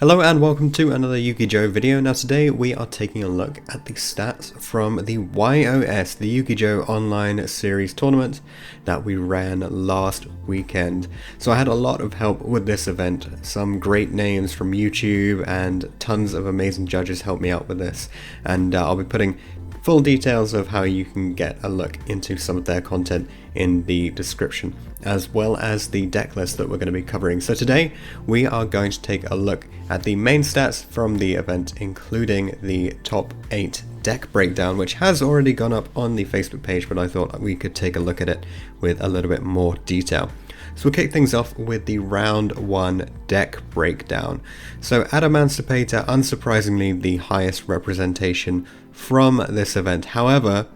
Hello and welcome to another YuGiOh video. Now today we are taking a look at the stats from the YOS, the YuGiOh online series tournament that we ran last weekend. So I had a lot of help with this event, some great names from YouTube and tons of amazing judges helped me out with this, and I'll be putting full details of how you can get a look into some of their content in the description, as well as the deck list that we're going to be covering. So today we are going to take a look at the main stats from the event, including the top 8 deck breakdown, which has already gone up on the Facebook page, but I thought we could take a look at it with a little bit more detail. So we'll kick things off with the round 1 deck breakdown. So Adamancipator, unsurprisingly the highest representation from this event. However,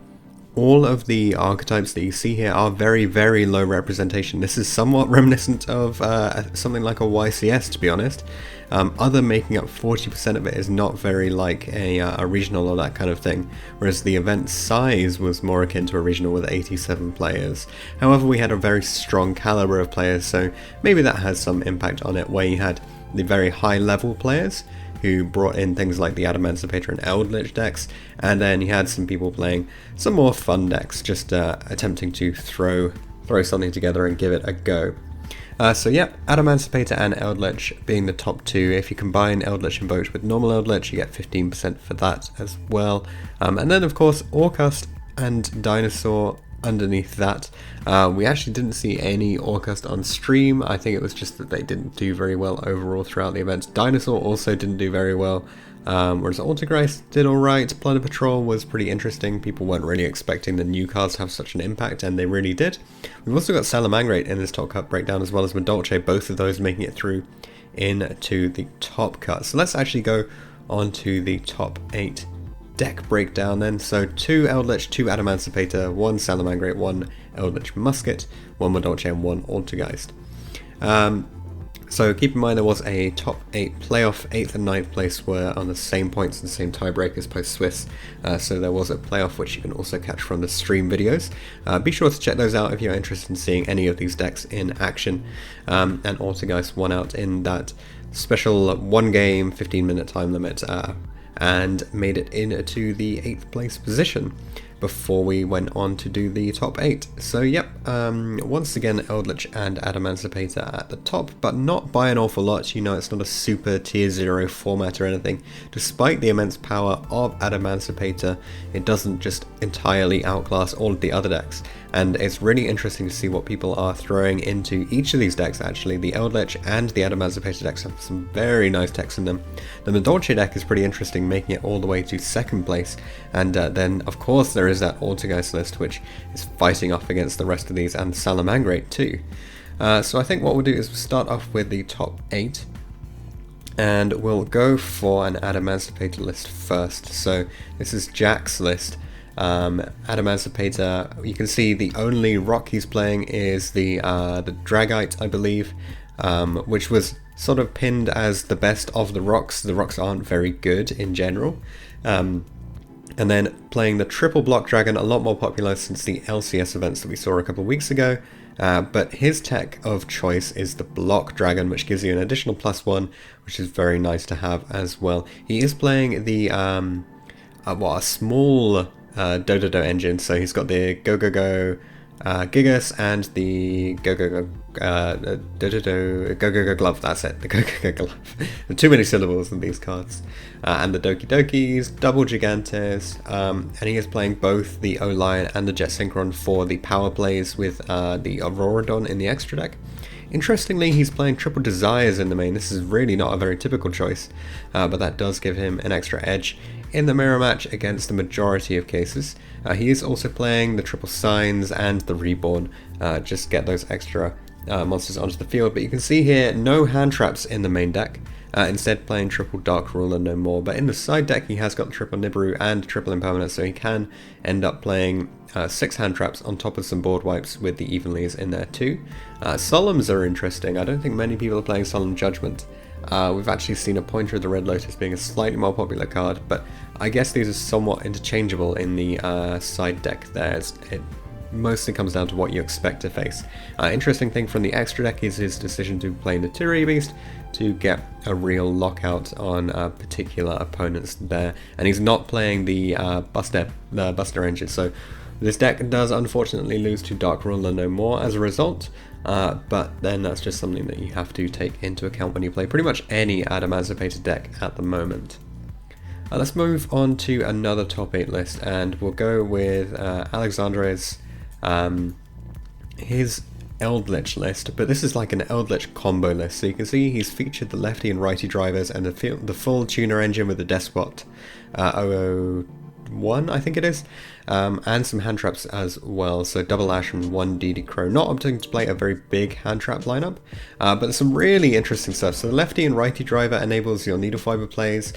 all of the archetypes that you see here are very low representation. This is somewhat reminiscent of something like a YCS, to be honest. Other making up 40% of it is not very like a regional or that kind of thing, whereas the event size was more akin to a regional with 87 players. However, we had a very strong caliber of players, so maybe that has some impact on it, where you had the very high level players who brought in things like the Adamancipator and Eldlich decks, and then you had some people playing some more fun decks, just attempting to throw something together and give it a go. So yeah, Adamancipator and Eldlich being the top 2. If you combine Eldlich invoked with normal Eldlich, you get 15% for that as well. And then of course Orcust and Dinosaur underneath that. We actually didn't see any Orcust on stream. I think it was just that they didn't do very well overall throughout the event. Dinosaur also didn't do very well, whereas Altergeist did alright. Planet Patrol was pretty interesting. People weren't really expecting the new cards to have such an impact, and they really did. We've also got Salamangreat in this top cut breakdown, as well as Madolche, both of those making it through into the top cut. So let's actually go on to the top 8 deck breakdown then. So 2 Eldlich, 2 Adamancipator, 1 Salamangreat, 1 Eldlich Musket, 1 Madolche and 1 Altergeist. So keep in mind there was a top 8 playoff. 8th and 9th place were on the same points and the same tiebreakers post Swiss, so there was a playoff which you can also catch from the stream videos. Be sure to check those out if you're interested in seeing any of these decks in action. And Altergeist won out in that special 1 game 15-minute time limit, and made it into the 8th place position before we went on to do the top 8. So yep, once again Eldlich and Adamancipator at the top, but not by an awful lot. You know, it's not a super tier 0 format or anything. Despite the immense power of Adamancipator, it doesn't just entirely outclass all of the other decks, and it's really interesting to see what people are throwing into each of these decks. Actually, the Eldlich and the Adamancipator decks have some very nice decks in them. The Madolche deck is pretty interesting, making it all the way to 2nd place, and then of course there is that Altergeist list, which is fighting off against the rest of these, and Salamangreat too. So I think what we'll do is we'll start off with the top 8, and we'll go for an Adamancipator list first. So this is Jack's list. Adamancipator, you can see the only rock he's playing is the Dragite, I believe, which was sort of pinned as the best of the rocks. The rocks aren't very good in general. And then playing the triple block dragon, a lot more popular since the LCS events that we saw a couple of weeks ago. But his tech of choice is the block dragon, which gives you an additional +1, which is very nice to have as well. He is playing the a small Dodo engine, so he's got the Go Gigas and the Go glove. That's it, the Go glove. Too many syllables in these cards. And the Doki Dokis, double Gigantes, and he is playing both the O-Lion and the Jet Synchron for the power plays with the Auroradon in the extra deck. Interestingly, he's playing triple Desires in the main. This is really not a very typical choice, but that does give him an extra edge in the mirror match against the majority of cases. He is also playing the triple Signs and the Reborn, just get those extra monsters onto the field. But you can see here, no hand traps in the main deck, instead playing triple Dark Ruler, no more. But in the side deck he has got triple Nibiru and triple Impermanence, so he can end up playing 6 hand traps on top of some board wipes with the Evenlies in there too. Solemns are interesting. I don't think many people are playing Solemn Judgment. We've actually seen a Pointer of the Red Lotus being a slightly more popular card, but I guess these are somewhat interchangeable in the side deck there. It mostly comes down to what you expect to face. Interesting thing from the extra deck is his decision to play Naturi Beast to get a real lockout on particular opponents there. And he's not playing the Buster engine, so this deck does unfortunately lose to Dark Ruler no more as a result, but then that's just something that you have to take into account when you play pretty much any Adamancipator deck at the moment. Let's move on to another top 8 list, and we'll go with Alexandre's his Eldlich list, but this is like an Eldlich combo list, so you can see he's featured the lefty and righty drivers and the full tuner engine with the Despot 001, I think it is, and some hand traps as well, so double Ash and 1 DD Crow. Not opting to play a very big hand trap lineup, but some really interesting stuff. So the lefty and righty driver enables your needle fiber plays,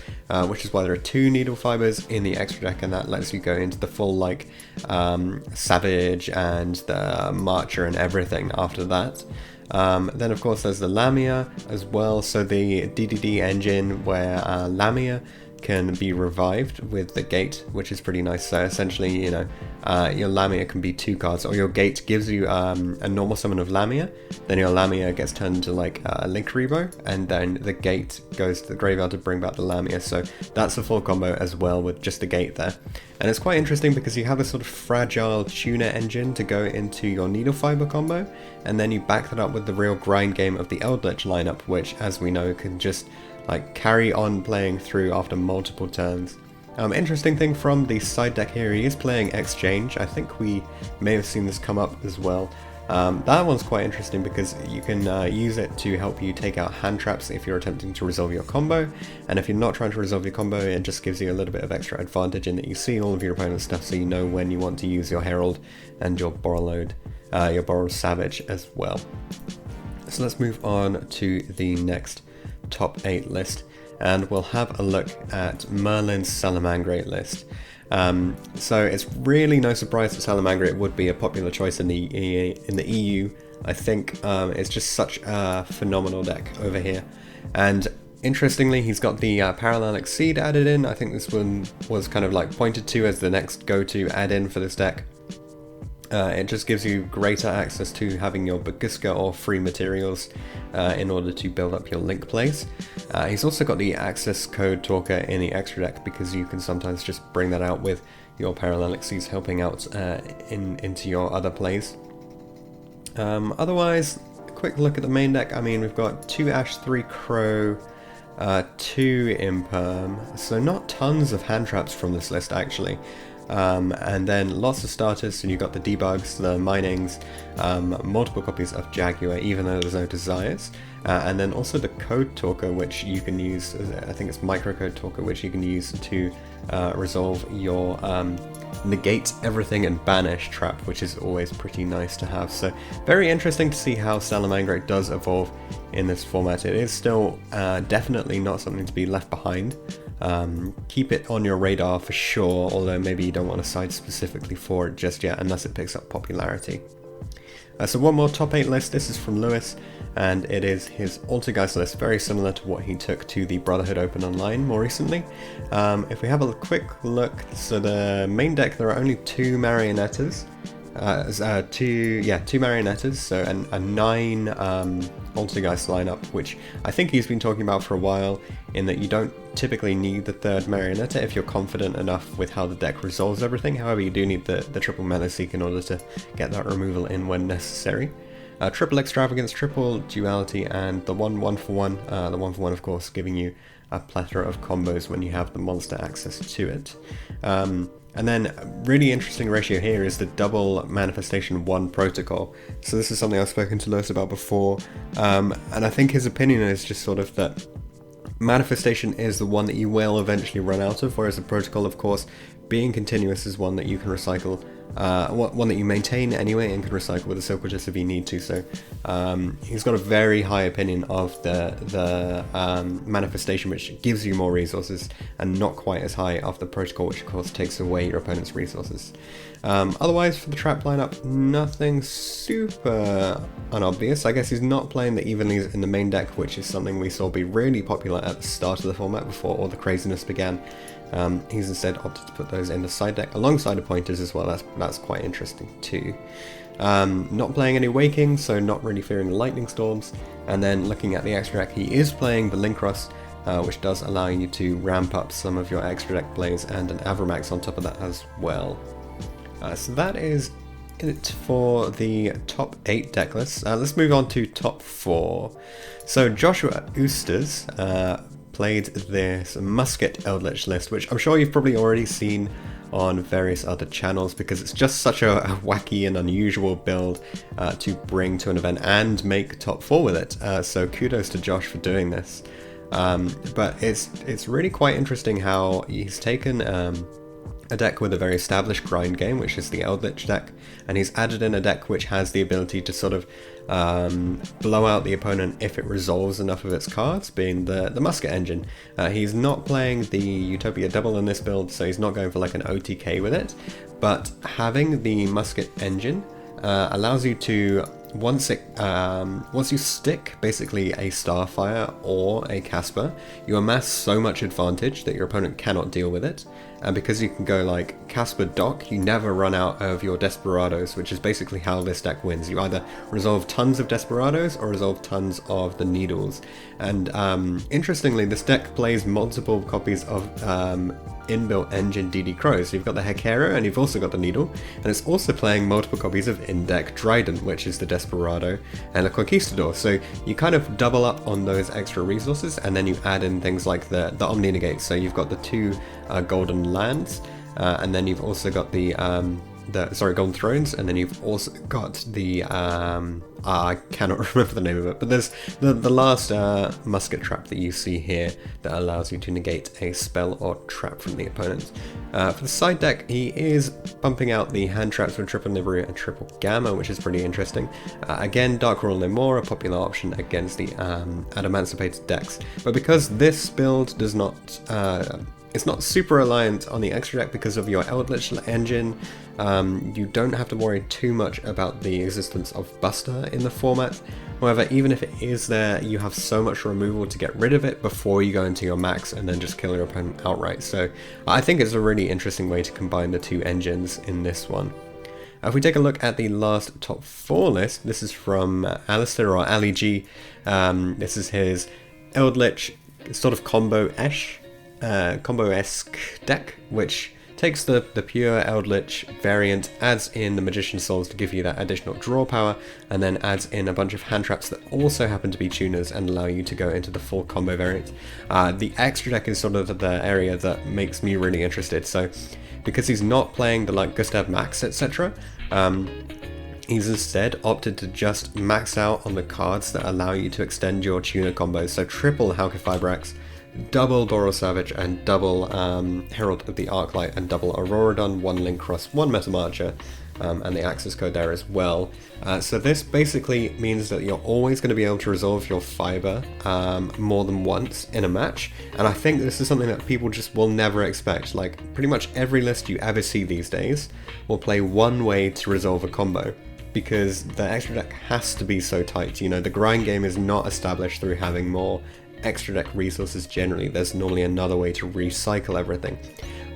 which is why there are 2 needle fibers in the extra deck, and that lets you go into the full like Savage and the Marcher and everything after that. Then of course there's the Lamia as well, so the DDD engine where Lamia can be revived with the gate, which is pretty nice. So essentially, you know, your Lamia can be 2 cards, or your gate gives you a normal summon of Lamia, then your Lamia gets turned into like a Link Rebo, and then the gate goes to the graveyard to bring back the Lamia. So that's a full combo as well with just the gate there. And it's quite interesting because you have a sort of fragile tuner engine to go into your needle fiber combo, and then you back that up with the real grind game of the Eldlich lineup, which, as we know, can just like carry on playing through after multiple turns. Interesting thing from the side deck here, he is playing Exchange. I think we may have seen this come up as well. That one's quite interesting because you can use it to help you take out hand traps if you're attempting to resolve your combo, and if you're not trying to resolve your combo, it just gives you a little bit of extra advantage in that you see all of your opponent's stuff, so you know when you want to use your Herald and your Borrowed Savage as well. So let's move on to the next top 8 list, and we'll have a look at Merlin's Salamangreat list. So it's really no surprise that Salamangreat would be a popular choice in the EU. I think it's just such a phenomenal deck over here, and interestingly he's got the Parallel Exceed added in. I think this one was kind of like pointed to as the next go-to add-in for this deck. It just gives you greater access to having your Baguska or free materials in order to build up your link plays. He's also got the access code talker in the extra deck because you can sometimes just bring that out with your Parallel Exceeds helping out into your other plays. Otherwise, a quick look at the main deck. I mean, we've got 2 Ash, 3 Crow, 2 Imperm, so not tons of hand traps from this list actually. And then lots of starters, so you've got the debugs, the minings, multiple copies of Jaguar, even though there's no desires, and then also the code talker, which you can use, I think it's microcode talker, which you can use to resolve your negate everything and banish trap, which is always pretty nice to have. So very interesting to see how Salamangreat does evolve in this format. It is still definitely not something to be left behind. Keep it on your radar for sure, although maybe you don't want to side specifically for it just yet unless it picks up popularity. So one more top 8 list. This is from Lewis, and it is his Altergeist list, very similar to what he took to the Brotherhood Open Online more recently. If we have a quick look, so the main deck, there are only 2 Marionettas, two Marionettas, so a 9 Altergeist lineup, which I think he's been talking about for a while, in that you don't typically need the 3rd Marionetta if you're confident enough with how the deck resolves everything. However, you do need the triple Metaseek in order to get that removal in when necessary. Triple Extravagance, triple Duality, and the 1 for 1, the 1 for 1 of course giving you a plethora of combos when you have the monster access to it. And then really interesting ratio here is the double Manifestation 1 protocol. So this is something I've spoken to Lewis about before, and I think his opinion is just sort of that Manifestation is the one that you will eventually run out of, whereas the protocol, of course, being continuous, is one that you can recycle, one that you maintain anyway and can recycle with a Silk just if you need to. So he's got a very high opinion of the Manifestation, which gives you more resources, and not quite as high of the protocol, which of course takes away your opponent's resources. Otherwise, for the trap lineup, nothing super unobvious. I guess he's not playing the Evenlies in the main deck, which is something we saw be really popular at the start of the format before all the craziness began. He's instead opted to put those in the side deck alongside the pointers as well. That's quite interesting too. Not playing any Waking, so not really fearing lightning storms. And then looking at the extra deck, he is playing the Linkross, which does allow you to ramp up some of your extra deck plays, and an Avramax on top of that as well. So that is it for the top 8 deck lists. Let's move on to top 4. So Joshua Oosters played this Musket Eldlich list, which I'm sure you've probably already seen on various other channels, because it's just such a wacky and unusual build to bring to an event and make top 4 with it. So kudos to Josh for doing this. But it's really quite interesting how he's taken a deck with a very established grind game, which is the Eldlich deck, and he's added in a deck which has the ability to sort of blow out the opponent if it resolves enough of its cards, being the Musket engine. He's not playing the Utopia double in this build, so he's not going for like an OTK with it, but having the Musket engine allows you to, once you stick basically a Starfire or a Casper, you amass so much advantage that your opponent cannot deal with it. And because you can go like Casper Dock, you never run out of your Desperados, which is basically how this deck wins. You either resolve tons of Desperados or resolve tons of the Needles. And interestingly, this deck plays multiple copies of inbuilt engine DD Crows. So you've got the Hekero and you've also got the Needle, and it's also playing multiple copies of in-deck Trident, which is the Desperado, and the Conquistador. So you kind of double up on those extra resources, and then you add in things like the Omni Negate. So you've got the 2 golden lands, and then you've also got the Golden Thrones, and then you've also got the I cannot remember the name of it, but there's the last Musket trap that you see here that allows you to negate a spell or trap from the opponent. For the side deck, he is bumping out the hand traps with triple Nibiru and triple Gamma, which is pretty interesting. Again, Dark Royal No More, a popular option against the Adamancipator decks, but because this build does not it's not super reliant on the extra deck because of your Eldlich engine, you don't have to worry too much about the existence of Buster in the format. However, even if it is there, you have so much removal to get rid of it before you go into your max and then just kill your opponent outright. So I think it's a really interesting way to combine the 2 engines in this one. If we take a look at the last top 4 list, this is from Alistair, or Ali G. This is his Eldlich sort of combo-esque deck, which takes the pure Eldlich variant, adds in the Magician Souls to give you that additional draw power, and then adds in a bunch of hand traps that also happen to be tuners and allow you to go into the full combo variant. The extra deck is sort of the area that makes me really interested. So because he's not playing the like Gustav Max, etc., he's instead opted to just max out on the cards that allow you to extend your tuner combos. So triple Hauke Fibrax, double Boros Savage, and double Herald of the Arclight, and double Auroradon, 1 Linkross, 1 Metamarcher, and the access code there as well. So this basically means that you're always going to be able to resolve your fiber more than once in a match, and I think this is something that people just will never expect. Like, pretty much every list you ever see these days will play one way to resolve a combo, because the extra deck has to be so tight. You know, the grind game is not established through having more extra deck resources generally. There's normally another way to recycle everything.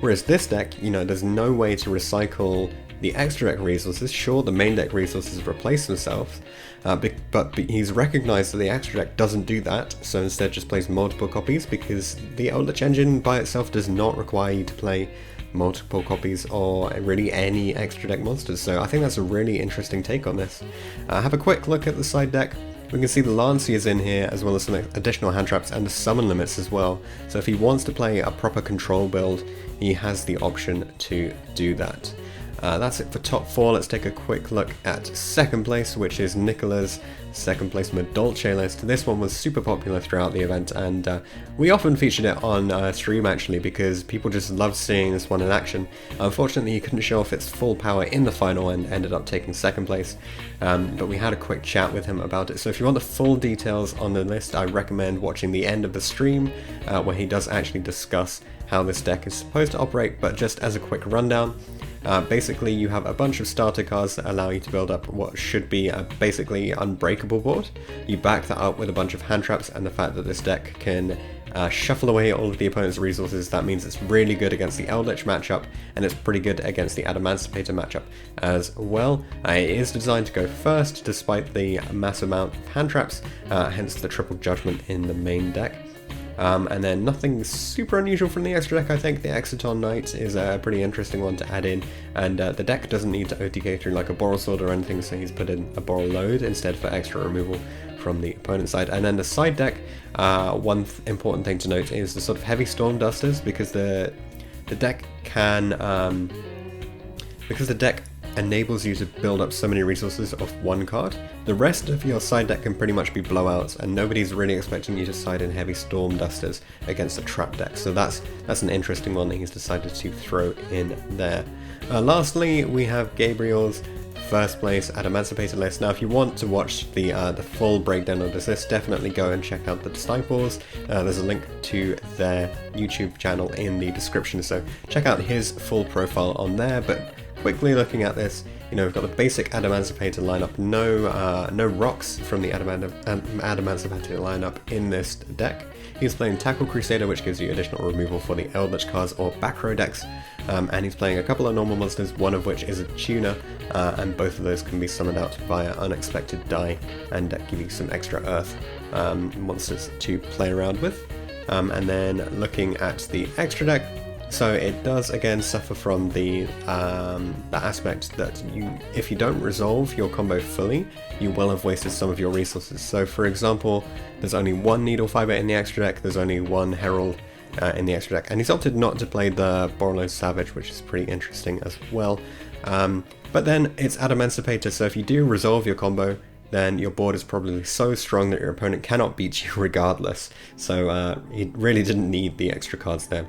Whereas this deck, you know, there's no way to recycle the extra deck resources. Sure, the main deck resources replace themselves, but he's recognized that the extra deck doesn't do that, so instead just plays multiple copies, because the Eldlich engine by itself does not require you to play multiple copies or really any extra deck monsters. So I think that's a really interesting take on this. Have a quick look at the side deck. We can see the Lancey is in here, as well as some additional hand traps and the summon limits as well. So if he wants to play a proper control build, he has the option to do that. That's it for top 4. Let's take a quick look at second place, which is Nikola's second place Madolche list. This one was super popular throughout the event, and we often featured it on stream actually, because people just loved seeing this one in action. Unfortunately, he couldn't show off its full power in the final and ended up taking second place, but we had a quick chat with him about it. So if you want the full details on the list, I recommend watching the end of the stream where he does actually discuss how this deck is supposed to operate. But just as a quick rundown, basically you have a bunch of starter cards that allow you to build up what should be a basically unbreakable board. You back that up with a bunch of hand traps and the fact that this deck can shuffle away all of the opponent's resources. That means it's really good against the Eldlich matchup, and it's pretty good against the Adamancipator matchup as well. It is designed to go first, despite the massive amount of hand traps, hence the triple judgment in the main deck. And then nothing super unusual from the extra deck. I think the Exciton Knight is a pretty interesting one to add in, and the deck doesn't need to OTK through like a Boral Sword or anything, so he's put in a Boral Load instead for extra removal from the opponent's side. And then the side deck, one important thing to note is the sort of heavy Storm Dusters, because the deck can because the deck enables you to build up so many resources off one card. The rest of your side deck can pretty much be blowouts, and nobody's really expecting you to side in heavy Storm Dusters against a trap deck. So that's an interesting one that he's decided to throw in there. Lastly, we have Gabriel's first place Adamancipator list. Now, if you want to watch the full breakdown of this list, definitely go and check out the Disciples. There's a link to their YouTube channel in the description, so check out his full profile on there. But quickly looking at this, you know, we've got the basic Adamancipator lineup, no rocks from the Adamancipator lineup in this deck. He's playing Tackle Crusader, which gives you additional removal for the Eldlich cards or back row decks, and he's playing a couple of normal monsters, one of which is a tuner, and both of those can be summoned out via Unexpected Die and give you some extra Earth monsters to play around with. And then looking at the extra deck, so it does again suffer from the aspect that if you don't resolve your combo fully, you will have wasted some of your resources. So for example, there's only one Needle Fiber in the extra deck, there's only one Herald in the extra deck, and he's opted not to play the Borlow Savage, which is pretty interesting as well. But then it's Adamancipator, so if you do resolve your combo, then your board is probably so strong that your opponent cannot beat you regardless. So he really didn't need the extra cards there.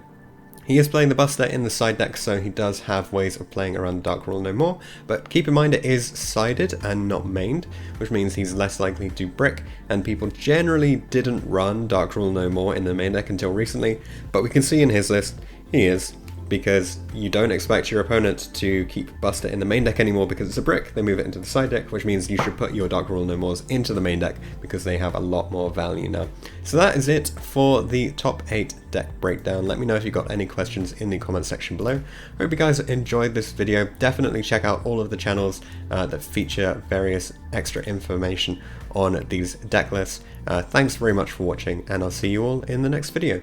He is playing the Buster in the side deck, so he does have ways of playing around Dark Rule No More, but keep in mind it is sided and not mained, which means he's less likely to brick, and people generally didn't run Dark Rule No More in the main deck until recently, but we can see in his list he is, because you don't expect your opponent to keep Buster in the main deck anymore because it's a brick. They move it into the side deck, which means you should put your Dark Rule No Mores into the main deck because they have a lot more value now. So that is it for the top 8 deck breakdown. Let me know if you've got any questions in the comment section below. Hope you guys enjoyed this video. Definitely check out all of the channels that feature various extra information on these deck lists. Thanks very much for watching, and I'll see you all in the next video.